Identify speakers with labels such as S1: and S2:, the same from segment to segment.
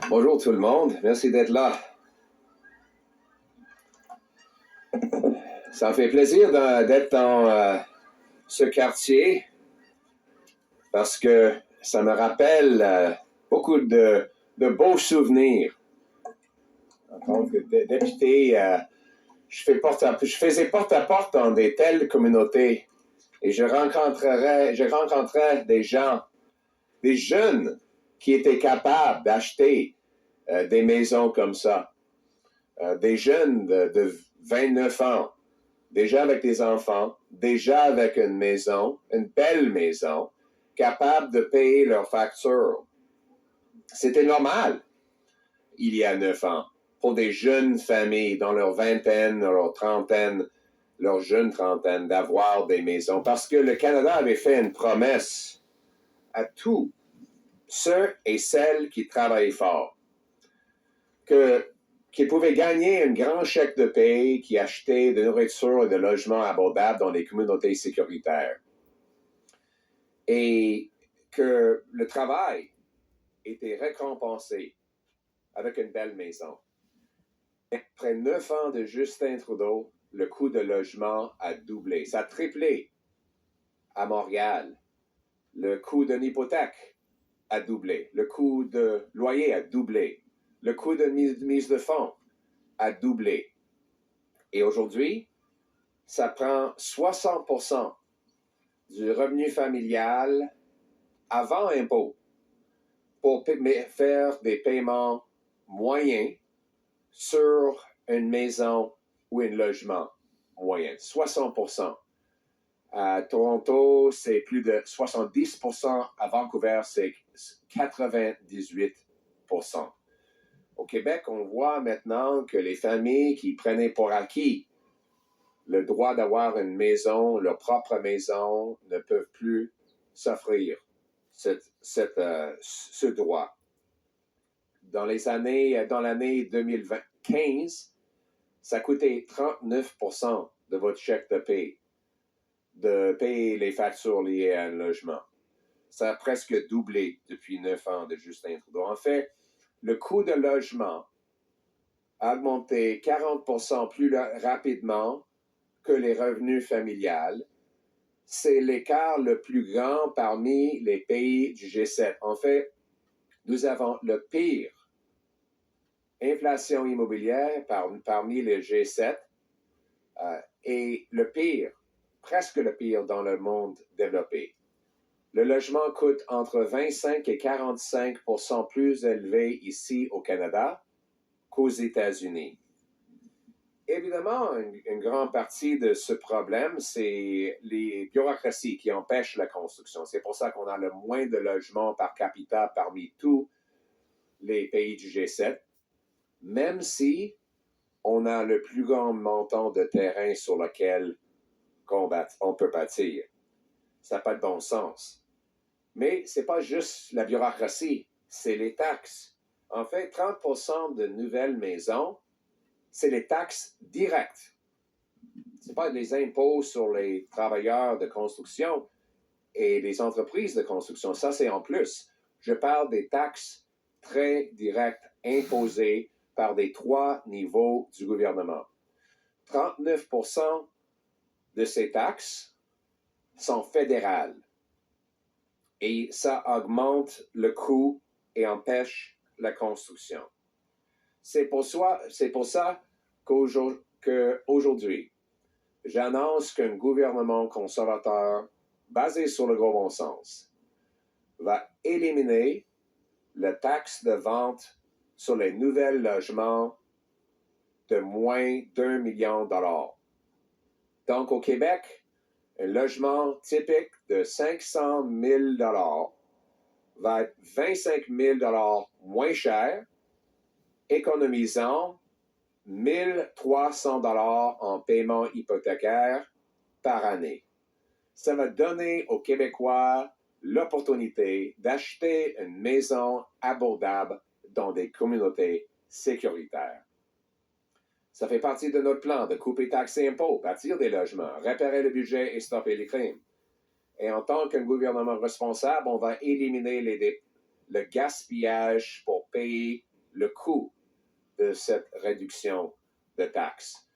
S1: Bonjour tout le monde, merci d'être là. Ça me fait plaisir d'être dans ce quartier parce que ça me rappelle beaucoup de beaux souvenirs. En tant que député, je faisais porte à porte dans des telles communautés et je rencontrais des gens, des jeunes qui étaient capables d'acheter des maisons comme ça. Des jeunes de 29 ans, déjà avec des enfants, déjà avec une maison, une belle maison, capables de payer leurs factures. C'était normal il y a 9 ans pour des jeunes familles dans leur vingtaine, leur trentaine, leur jeune trentaine, d'avoir des maisons parce que le Canada avait fait une promesse à tous ceux et celles qui travaillent fort qu'ils pouvaient gagner un grand chèque de paie qui achetait de nourriture et de logements abordables dans les communautés sécuritaires. Et que le travail était récompensé avec une belle maison. Après 9 ans de Justin Trudeau, le coût de logement a doublé. Ça a triplé à Montréal. Le coût d'une hypothèque a doublé. Le coût de loyer a doublé. Le coût de mise de fonds a doublé. Et aujourd'hui, ça prend 60% du revenu familial avant impôt pour faire des paiements moyens sur une maison ou un logement moyen. 60%. À Toronto, c'est plus de 70%. À Vancouver, c'est 98%. Au Québec, on voit maintenant que les familles qui prenaient pour acquis le droit d'avoir une maison, leur propre maison, ne peuvent plus s'offrir ce droit. Dans l'année 2015, ça coûtait 39% de votre chèque de paie de payer les factures liées à un logement. Ça a presque doublé depuis 9 ans de Justin Trudeau. En fait, le coût de logement a augmenté 40% plus rapidement que les revenus familiales. C'est l'écart le plus grand parmi les pays du G7. En fait, nous avons le pire inflation immobilière parmi les G7 et le pire, presque le pire dans le monde développé. Le logement coûte entre 25 et 45% plus élevé ici au Canada qu'aux États-Unis. Évidemment, une grande partie de ce problème, c'est les bureaucraties qui empêchent la construction. C'est pour ça qu'on a le moins de logements par capita parmi tous les pays du G7, même si on a le plus grand montant de terrain sur lequel on peut bâtir. Ça n'a pas de bon sens. Mais ce n'est pas juste la bureaucratie, c'est les taxes. En fait, 30% de nouvelles maisons, c'est les taxes directes. Ce n'est pas les impôts sur les travailleurs de construction et les entreprises de construction. Ça, c'est en plus. Je parle des taxes très directes imposées par les 3 niveaux du gouvernement. 39% de ces taxes sont fédérales. Et ça augmente le coût et empêche la construction. C'est pour ça qu'aujourd'hui, j'annonce qu'un gouvernement conservateur basé sur le gros bon sens va éliminer la taxe de vente sur les nouveaux logements de moins d'1 million de dollars. Donc, au Québec, un logement typique de 500 000 $ va être 25 000 $ moins cher, économisant 1 300 $ en paiement hypothécaire par année. Ça va donner aux Québécois l'opportunité d'acheter une maison abordable dans des communautés sécuritaires. Ça fait partie de notre plan de couper taxes et impôts, bâtir des logements, réparer le budget et stopper les crimes. Et en tant qu'un gouvernement responsable, on va éliminer le gaspillage pour payer le coût de cette réduction de taxes.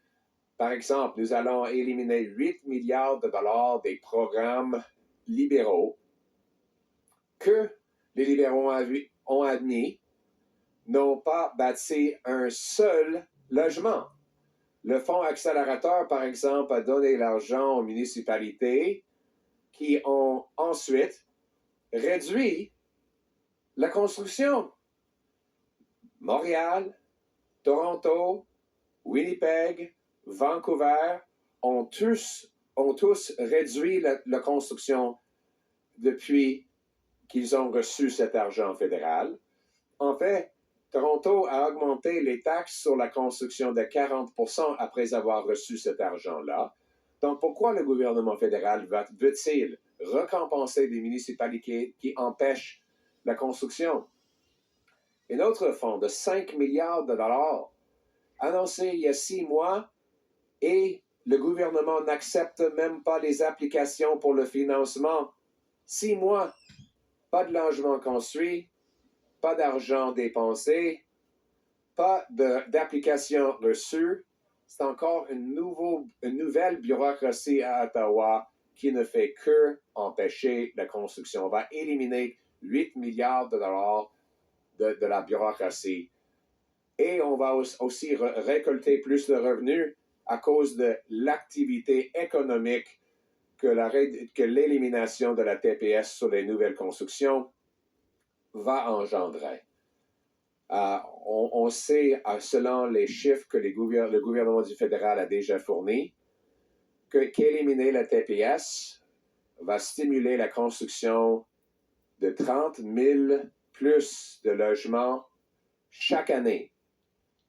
S1: Par exemple, nous allons éliminer 8 milliards de dollars des programmes libéraux que les libéraux ont admis n'ont pas bâti un seul logement. Le fonds accélérateur, par exemple, a donné l'argent aux municipalités qui ont ensuite réduit la construction. Montréal, Toronto, Winnipeg, Vancouver ont tous réduit la construction depuis qu'ils ont reçu cet argent fédéral. En fait, Toronto a augmenté les taxes sur la construction de 40% après avoir reçu cet argent-là. Donc, pourquoi le gouvernement fédéral veut-il récompenser des municipalités qui empêchent la construction? Un autre fonds de 5 milliards de dollars annoncé il y a 6 mois et le gouvernement n'accepte même pas les applications pour le financement. 6 mois, pas de logement construit, pas d'argent dépensé, pas d'application reçue. C'est encore une nouvelle bureaucratie à Ottawa qui ne fait que empêcher la construction. On va éliminer 8 milliards de dollars de la bureaucratie. Et on va aussi récolter plus de revenus à cause de l'activité économique que l'élimination de la TPS sur les nouvelles constructions va engendrer. On sait, selon les chiffres que le gouvernement du fédéral a déjà fournis, qu'éliminer la TPS va stimuler la construction de 30 000 plus de logements chaque année,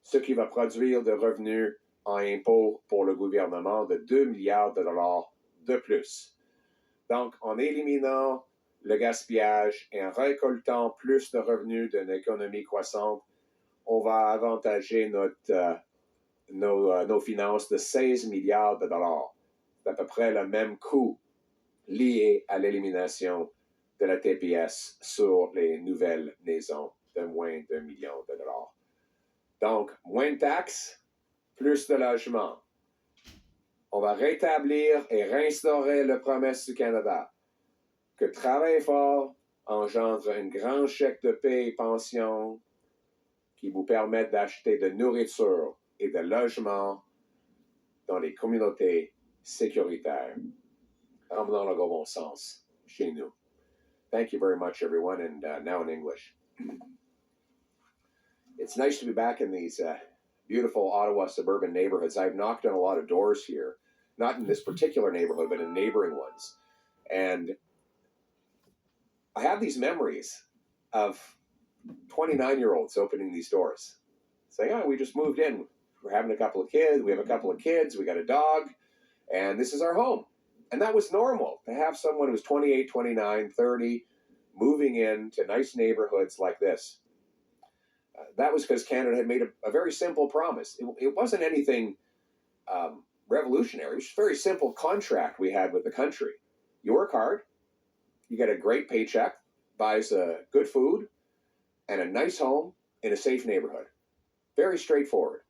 S1: ce qui va produire de revenus en impôts pour le gouvernement de 2 milliards de dollars de plus. Donc, en éliminant le gaspillage et en récoltant plus de revenus d'une économie croissante, on va avantager nos finances de 16 milliards de dollars. C'est à peu près le même coût lié à l'élimination de la TPS sur les nouvelles maisons de moins d'1 million de dollars. Donc, moins de taxes, plus de logements. On va rétablir et réinstaurer la promesse du Canada que travailler fort engendre un grand chèque de paie et pension qui vous permettent d'acheter de nourriture et de logement dans les communautés sécuritaires. Ramenons le bon sens chez nous. Thank you very much, everyone, and now in English. It's nice to be back in these beautiful Ottawa suburban neighborhoods. I've knocked on a lot of doors here, not in this particular neighborhood, but in neighboring ones. And I have these memories of 29-year-olds opening these doors, saying, oh, we just moved in. We're having a couple of kids. We have a couple of kids. We got a dog. And this is our home. And that was normal, to have someone who was 28, 29, 30, moving into nice neighborhoods like this. That was because Canada had made a very simple promise. It wasn't anything revolutionary. It was a very simple contract we had with the country. You work hard, you get a great paycheck, buys good food, and a nice home in a safe neighborhood. Very straightforward.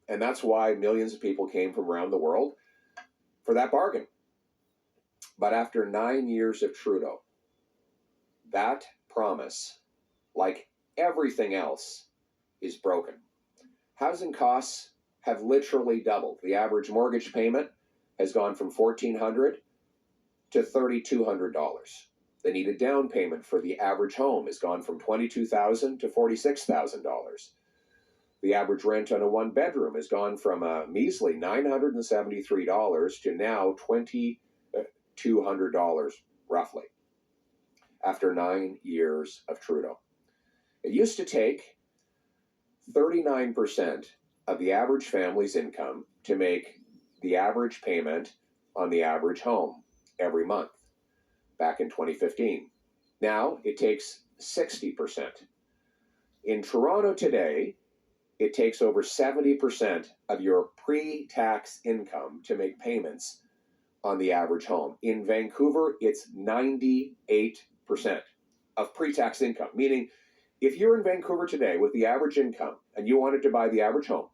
S1: And that's why millions of people came from around the world for that bargain. But after 9 years of Trudeau, that promise, like everything else, is broken. Housing costs have literally doubled. The average mortgage payment has gone from $1,400 to $3,200. The needed down payment for the average home has gone from $22,000 to $46,000. The average rent on a one-bedroom has gone from a measly $973 to now $2,200, roughly, after 9 years of Trudeau. It used to take 39% of the average family's income to make the average payment on the average home every month, back in 2015. Now it takes 60%. In Toronto today, it takes over 70% of your pre-tax income to make payments on the average home. In Vancouver, it's 98% of pre-tax income, meaning If you're in Vancouver today with the average income and you wanted to buy the average home,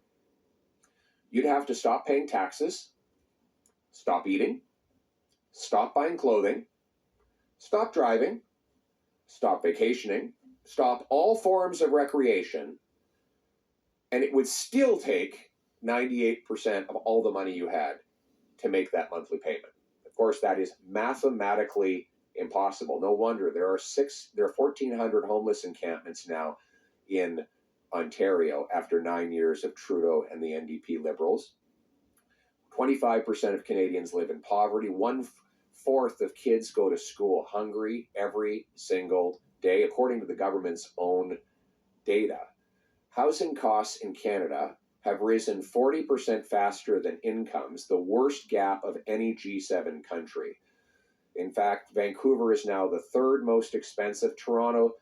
S1: you'd have to stop paying taxes, stop eating, stop buying clothing, stop driving, stop vacationing, stop all forms of recreation, and it would still take 98% of all the money you had to make that monthly payment. Of course, that is mathematically impossible. No wonder there are 1,400 homeless encampments now in Ontario after 9 years of Trudeau and the NDP Liberals. 25% of Canadians live in poverty. 1/4 of kids go to school hungry every single day, according to the government's own data. Housing costs in Canada have risen 40% faster than incomes, the worst gap of any G7 country. In fact, Vancouver is now the third most expensive, Toronto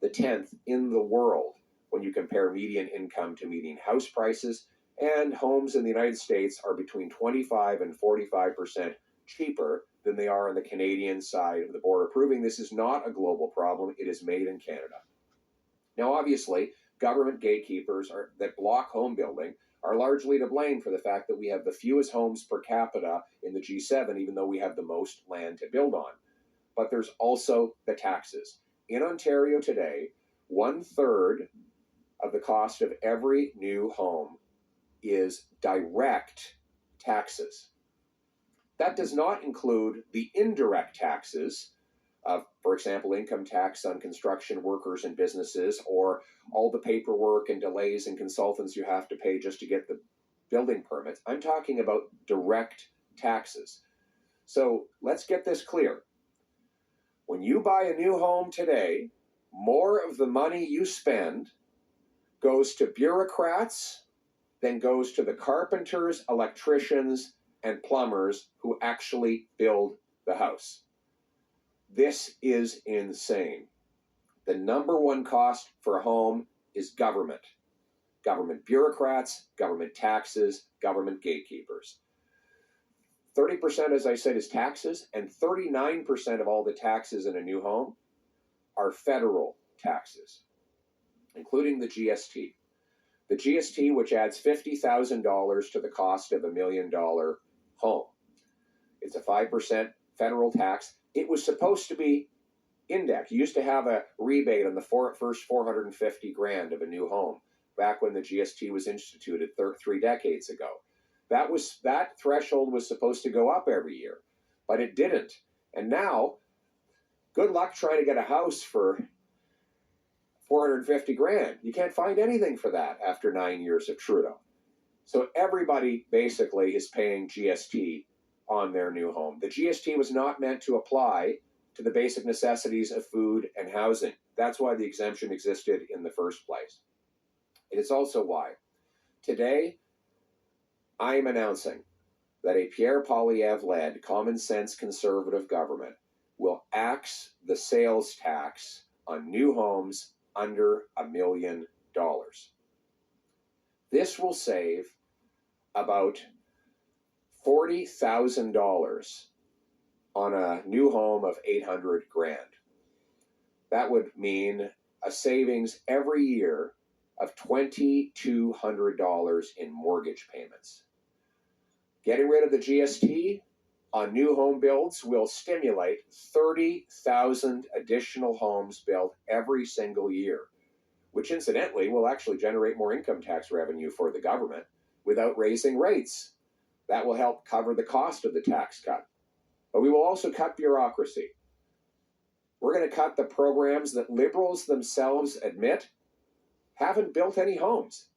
S1: the 10th in the world when you compare median income to median house prices, and homes in the United States are between 25 and 45% cheaper than they are on the Canadian side of the border, proving this is not a global problem, it is made in Canada. Now, obviously, government gatekeepers that block home building are largely to blame for the fact that we have the fewest homes per capita in the G7, even though we have the most land to build on. But there's also the taxes. In Ontario today, 1/3 of the cost of every new home is direct taxes. That does not include the indirect taxes of, for example, income tax on construction workers and businesses, or all the paperwork and delays and consultants you have to pay just to get the building permits. I'm talking about direct taxes. So let's get this clear. When you buy a new home today, more of the money you spend goes to bureaucrats than goes to the carpenters, electricians, and plumbers who actually build the house. This is insane. The number one cost for a home is government. Government bureaucrats, government taxes, government gatekeepers. 30%, as I said, is taxes, and 39% of all the taxes in a new home are federal taxes, including the GST. The GST, which adds $50,000 to the cost of $1 million home. It's a 5% federal tax. It was supposed to be indexed. You used to have a rebate on the first $450,000 of a new home back when the GST was instituted 3 decades ago. That threshold was supposed to go up every year, but it didn't. And now, good luck trying to get a house for $450,000. You can't find anything for that after 9 years of Trudeau. So everybody basically is paying GST on their new home. The GST was not meant to apply to the basic necessities of food and housing. That's why the exemption existed in the first place. It is also why today I am announcing that a Pierre Poilievre-led common sense conservative government will axe the sales tax on new homes under $1 million. This will save about $40,000 on a new home of $800,000. That would mean a savings every year of $2,200 in mortgage payments. Getting rid of the GST on new home builds will stimulate 30,000 additional homes built every single year, which incidentally will actually generate more income tax revenue for the government without raising rates. That will help cover the cost of the tax cut. But we will also cut bureaucracy. We're going to cut the programs that Liberals themselves admit haven't built any homes.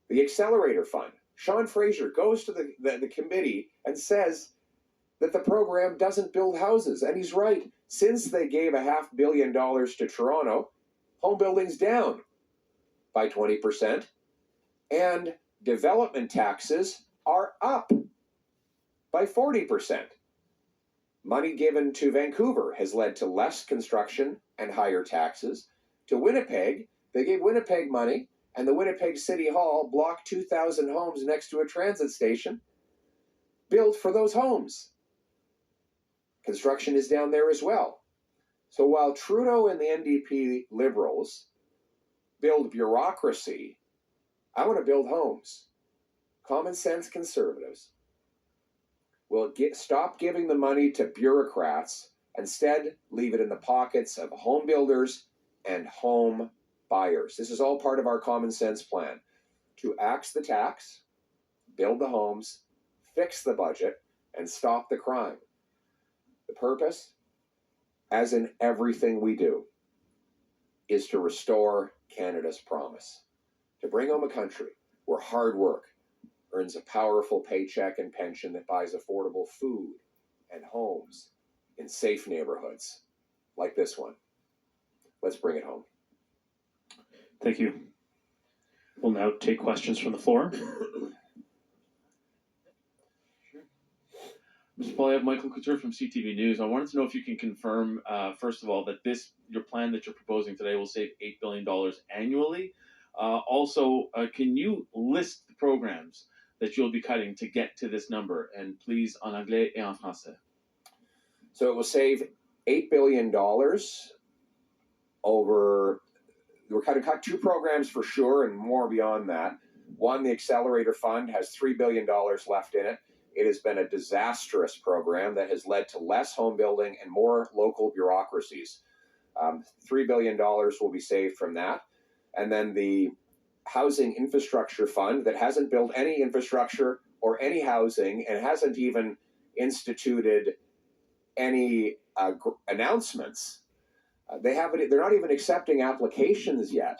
S1: The Accelerator Fund. Sean Fraser goes to the committee and says that the program doesn't build houses. And he's right. Since they gave $500 million to Toronto, home building's down by 20%. And development taxes are up by 40%. Money given to Vancouver has led to less construction and higher taxes. To Winnipeg, they gave Winnipeg money, and the Winnipeg City Hall blocked 2,000 homes next to a transit station built for those homes. Construction is down there as well. So while Trudeau and the NDP Liberals build bureaucracy. I want to build homes. Common sense conservatives will stop giving the money to bureaucrats, instead leave it in the pockets of home builders and home buyers. This is all part of our common sense plan to axe the tax, build the homes, fix the budget, and stop the crime. The purpose, as in everything we do, is to restore Canada's promise, to bring home a country where hard work earns a powerful paycheck and pension that buys affordable food and homes in safe neighborhoods like this one. Let's bring it home.
S2: Thank you. We'll now take questions from the floor. Mr. Poilievre, Michael Couture from CTV News. I wanted to know if you can confirm, first of all, that your plan that you're proposing today will save $8 billion annually. Also, can you list the programs that you'll be cutting to get to this number? And please, en anglais et en français.
S1: So it will save $8 billion over, we're going to cut two programs for sure and more beyond that. One, the Accelerator Fund, has $3 billion left in it. It has been a disastrous program that has led to less home building and more local bureaucracies. $3 billion will be saved from that. And then the Housing Infrastructure Fund, that hasn't built any infrastructure or any housing and hasn't even instituted any announcements. They're not even accepting applications yet.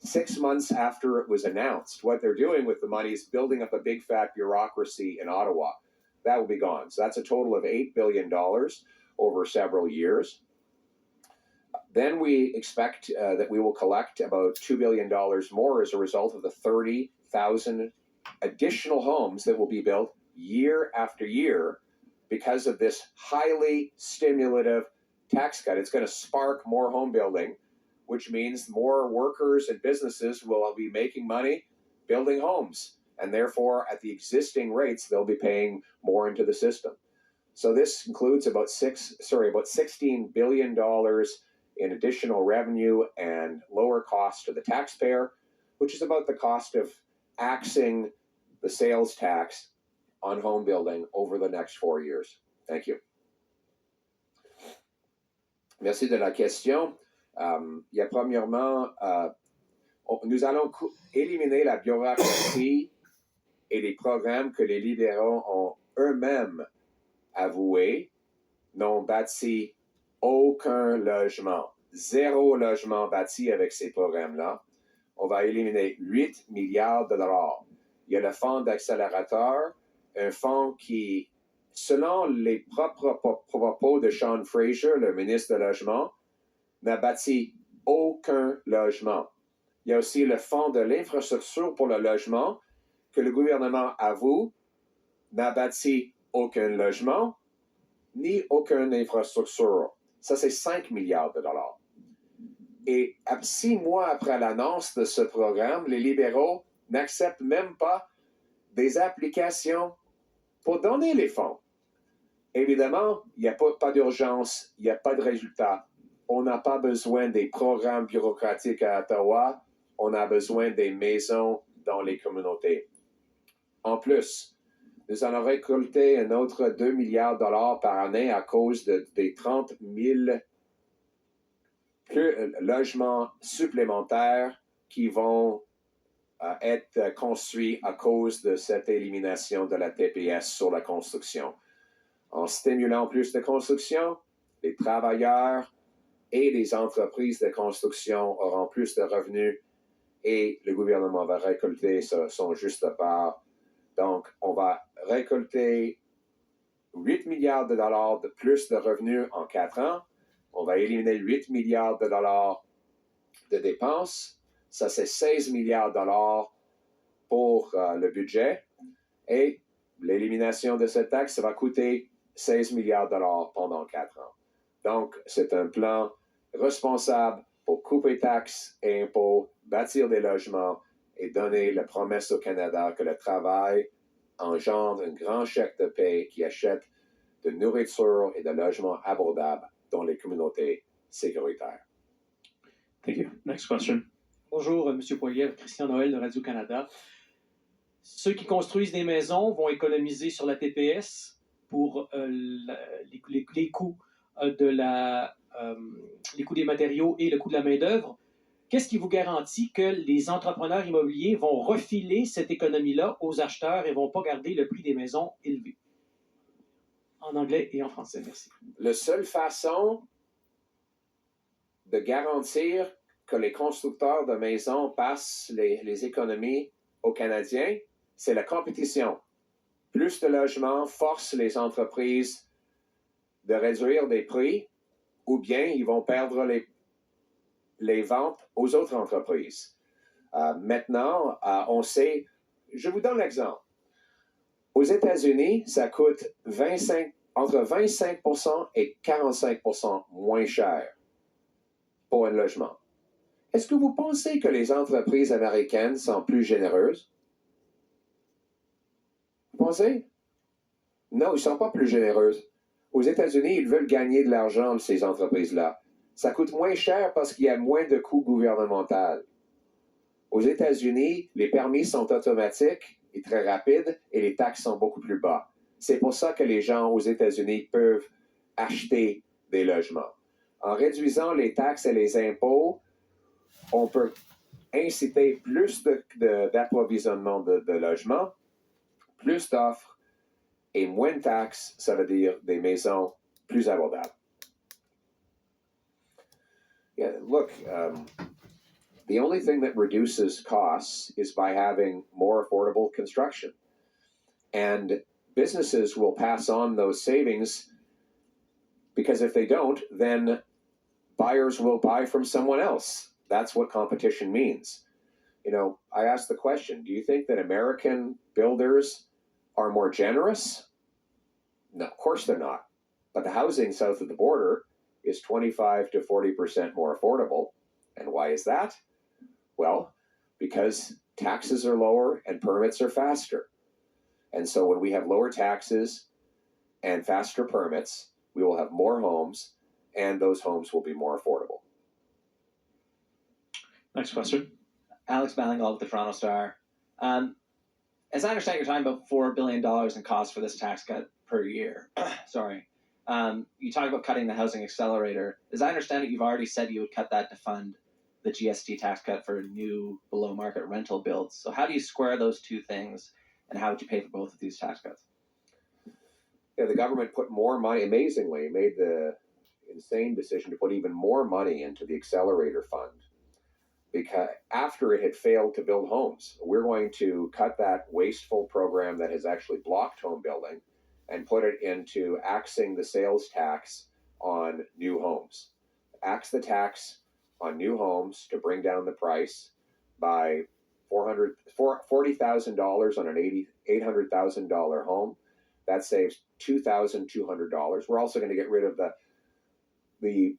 S1: 6 months after it was announced, what they're doing with the money is building up a big fat bureaucracy in Ottawa. That will be gone. So that's a total of $8 billion over several years. Then we expect that we will collect about $2 billion more as a result of the 30,000 additional homes that will be built year after year because of this highly stimulative tax cut. It's going to spark more home building, which means more workers and businesses will be making money building homes. And therefore, at the existing rates, they'll be paying more into the system. So this includes about $16 billion in additional revenue and lower cost to the taxpayer, which is about the cost of axing the sales tax on home building over the next 4 years. Thank you. Merci de la question. Il y a premièrement, nous allons éliminer la bureaucratie et les programmes que les libéraux ont eux-mêmes avoués, n'ont bâti aucun logement. 0 logement bâti avec ces programmes-là. On va éliminer 8 milliards de dollars. Il y a le fonds d'accélérateur, un fonds qui, selon les propres propos de Sean Fraser, le ministre de Logement, n'a bâti aucun logement. Il y a aussi le fonds de l'infrastructure pour le logement que le gouvernement avoue n'a bâti aucun logement ni aucune infrastructure. Ça, c'est 5 milliards de dollars. Et 6 mois après l'annonce de ce programme, les libéraux n'acceptent même pas des applications pour donner les fonds. Évidemment, il n'y a pas d'urgence, il n'y a pas de résultat. On n'a pas besoin des programmes bureaucratiques à Ottawa, on a besoin des maisons dans les communautés. En plus, nous allons récolter un autre 2 milliards de dollars par année à cause des 30 000 logements supplémentaires qui vont être construits à cause de cette élimination de la TPS sur la construction. En stimulant plus de construction, les travailleurs et les entreprises de construction auront plus de revenus et le gouvernement va récolter son juste part. Donc, on va récolter 8 milliards de dollars de plus de revenus en 4 ans. On va éliminer 8 milliards de dollars de dépenses. Ça, c'est 16 milliards de dollars pour le budget. Et l'élimination de cette taxe, ça va coûter 16 milliards de dollars pendant 4 ans. Donc, c'est un plan responsable pour couper taxes et impôts, bâtir des logements et donner la promesse au Canada que le travail engendre un grand chèque de paie qui achète de nourriture et de logements abordables dans les communautés sécuritaires.
S2: Thank you. Next question.
S3: Bonjour, M. Poilievre, Christian Noël de Radio-Canada. Ceux qui construisent des maisons vont économiser sur la TPS pour les coûts les coûts des matériaux et le coût de la main-d'œuvre. Qu'est-ce qui vous garantit que les entrepreneurs immobiliers vont refiler cette économie-là aux acheteurs et ne vont pas garder le prix des maisons élevé? En anglais et en français, merci.
S1: La seule façon de garantir que les constructeurs de maisons passent les économies aux Canadiens, c'est la compétition. Plus de logements forcent les entreprises de réduire des prix, ou bien ils vont perdre les ventes aux autres entreprises. Maintenant, on sait, je vous donne l'exemple. Aux États-Unis, ça coûte entre 25% et 45% moins cher pour un logement. Est-ce que vous pensez que les entreprises américaines sont plus généreuses? Vous pensez? Non, ils ne sont pas plus généreuses. Aux États-Unis, ils veulent gagner de l'argent, ces entreprises-là. Ça coûte moins cher parce qu'il y a moins de coûts gouvernementaux. Aux États-Unis, les permis sont automatiques et très rapides et les taxes sont beaucoup plus bas. C'est pour ça que les gens aux États-Unis peuvent acheter des logements. En réduisant les taxes et les impôts, on peut inciter plus d'approvisionnement de logements, plus d'offres et moins de taxes, ça veut dire des maisons plus abordables. Yeah, look, the only thing that reduces costs is by having more affordable construction. And businesses will pass on those savings because if they don't, then buyers will buy from someone else. That's what competition means. You know, I asked the question, do you think that American builders are more generous? No, of course they're not. But the housing south of the border is 25 to 40% more affordable. And why is that? Well, because taxes are lower and permits are faster. And so when we have lower taxes and faster permits, we will have more homes, and those homes will be more affordable.
S2: Next question.
S4: Alex Ballingall with the Toronto Star. As I understand, you're talking about $4 billion in costs for this tax cut per year. Sorry. You talk about cutting the housing accelerator. As I understand it, you've already said you would cut that to fund the GST tax cut for new below-market rental builds. So how do you square those two things, and how would you pay for both of these tax cuts?
S1: Yeah, the government put more money, amazingly, made the insane decision to put even more money into the accelerator fund because after it had failed to build homes. We're going to cut that wasteful program that has actually blocked home building and put it into axing the sales tax on new homes. Axe the tax on new homes to bring down the price by $40,000 on an $800,000 home. That saves $2,200. We're also going to get rid of the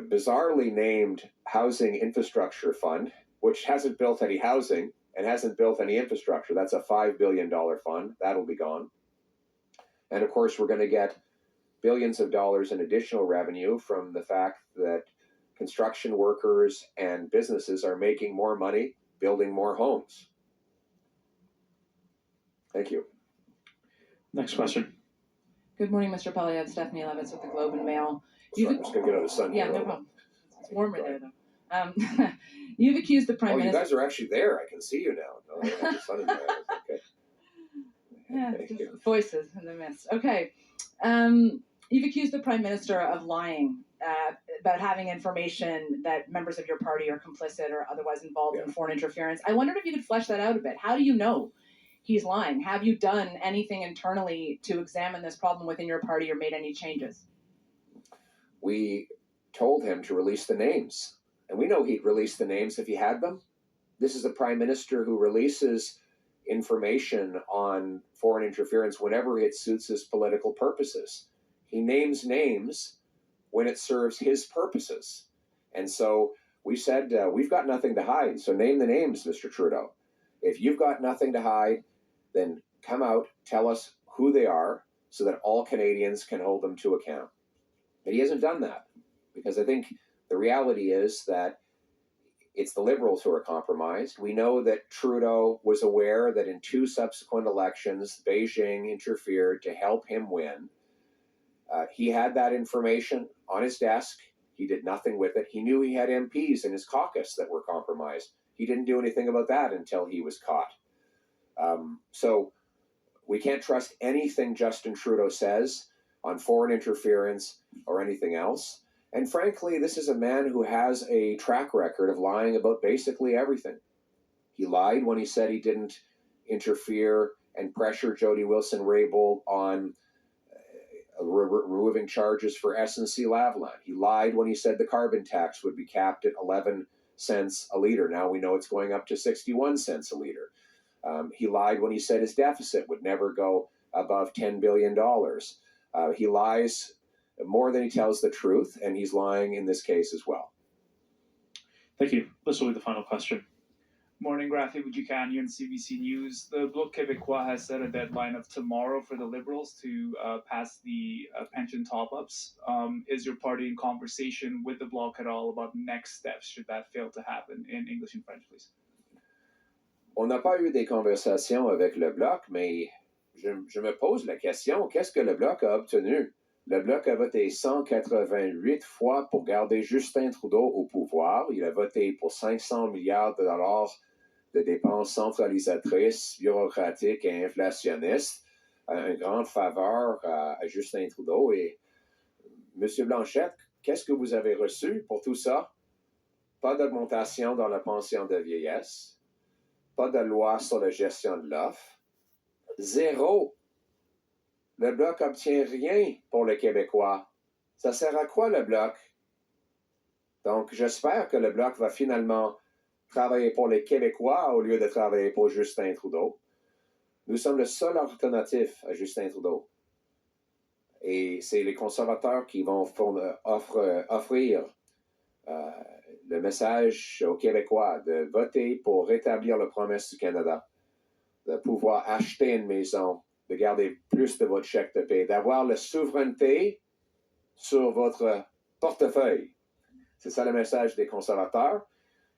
S1: bizarrely named Housing Infrastructure Fund, which hasn't built any housing and hasn't built any infrastructure. That's a $5 billion fund. That'll be gone. And of course, we're going to get billions of dollars in additional revenue from the fact that construction workers and businesses are making more money building more homes. Thank you.
S2: Next question.
S5: Good morning, Mr. Poilievre. Stephanie Levitz with the Globe and Mail.
S1: Sorry, I'm just going to get out of the sun.
S5: Yeah, no problem. It's warmer there, though. You've accused the Prime Minister.
S1: You guys are actually there. I can see you now. No, the sun in there. Okay.
S5: Yeah, just voices in the mist. Okay. You've accused the Prime Minister of lying about having information that members of your party are complicit or otherwise involved in foreign interference. I wondered if you could flesh that out a bit. How do you know he's lying? Have you done anything internally to examine this problem within your party or made any changes?
S1: We told him to release the names. And we know he'd release the names if he had them. This is the Prime Minister who releases information on foreign interference whenever it suits his political purposes. He names names when it serves his purposes. And so we said, we've got nothing to hide, so name the names, Mr. Trudeau. If you've got nothing to hide, then come out, tell us who they are, so that all Canadians can hold them to account. But he hasn't done that, because I think the reality is that it's the Liberals who are compromised. We know that Trudeau was aware that in 2 subsequent elections, Beijing interfered to help him win. He had that information on his desk. He did nothing with it. He knew he had MPs in his caucus that were compromised. He didn't do anything about that until he was caught. So we can't trust anything Justin Trudeau says on foreign interference or anything else. And frankly, this is a man who has a track record of lying about basically everything. He lied when he said he didn't interfere and pressure Jody Wilson-Raybould on removing charges for SNC-Lavalin. He lied when he said the carbon tax would be capped at 11 cents a litre. Now we know it's going up to 61 cents a litre. He lied when he said his deficit would never go above $10 billion. He lies more than he tells the truth, and he's lying in this case as well.
S2: Thank you. This will be the final question.
S6: Morning, Rafi Boudjikanian, CBC News. The Bloc Québécois has set a deadline of tomorrow for the Liberals to pass the pension top-ups. Is your party in conversation with the Bloc at all about next steps should that fail to happen? In English and French, please.
S1: On n'a pas eu des conversations avec le Bloc, mais je me pose la question, qu'est-ce que le Bloc a obtenu? Le Bloc a voté 188 fois pour garder Justin Trudeau au pouvoir. Il a voté pour 500 milliards de dollars de dépenses centralisatrices, bureaucratiques et inflationnistes. Un grand faveur à Justin Trudeau. Et M. Blanchette, qu'est-ce que vous avez reçu pour tout ça? Pas d'augmentation dans la pension de vieillesse. Pas de loi sur la gestion de l'offre. Zéro. Le Bloc obtient rien pour le Québécois. Ça sert à quoi le Bloc? Donc, j'espère que le Bloc va finalement travailler pour les Québécois au lieu de travailler pour Justin Trudeau. Nous sommes le seul alternatif à Justin Trudeau. Et c'est les conservateurs qui vont offrir le message aux Québécois de voter pour rétablir la promesse du Canada, de pouvoir acheter une maison, de garder plus de votre chèque de paie, d'avoir la souveraineté sur votre portefeuille. C'est ça le message des conservateurs.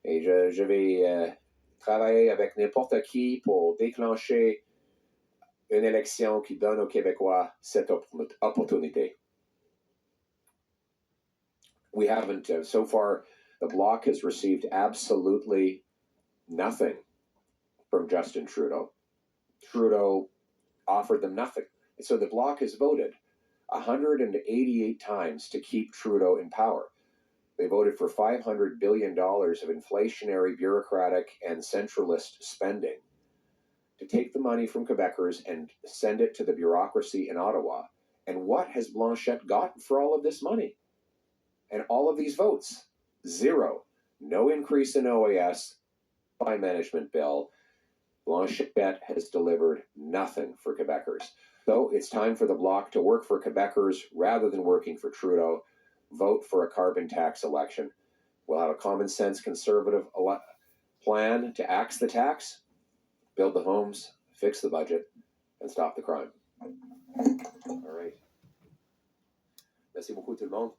S1: Et je vais travailler avec n'importe qui pour déclencher une élection qui donne aux Québécois cette opportunité. We haven't, so far, the Bloc has received absolutely nothing from Justin Trudeau. Trudeau offered them nothing. And so the Bloc has voted 188 times to keep Trudeau in power. They voted for $500 billion of inflationary, bureaucratic, and centralist spending to take the money from Quebecers and send it to the bureaucracy in Ottawa. And what has Blanchette gotten for all of this money? And all of these votes? Zero. No increase in OAS by management bill. Blanchette has delivered nothing for Quebecers. So it's time for the Bloc to work for Quebecers rather than working for Trudeau. Vote for a carbon tax election. We'll have a common sense conservative plan to axe the tax, build the homes, fix the budget, and stop the crime. All right. Merci beaucoup tout le monde.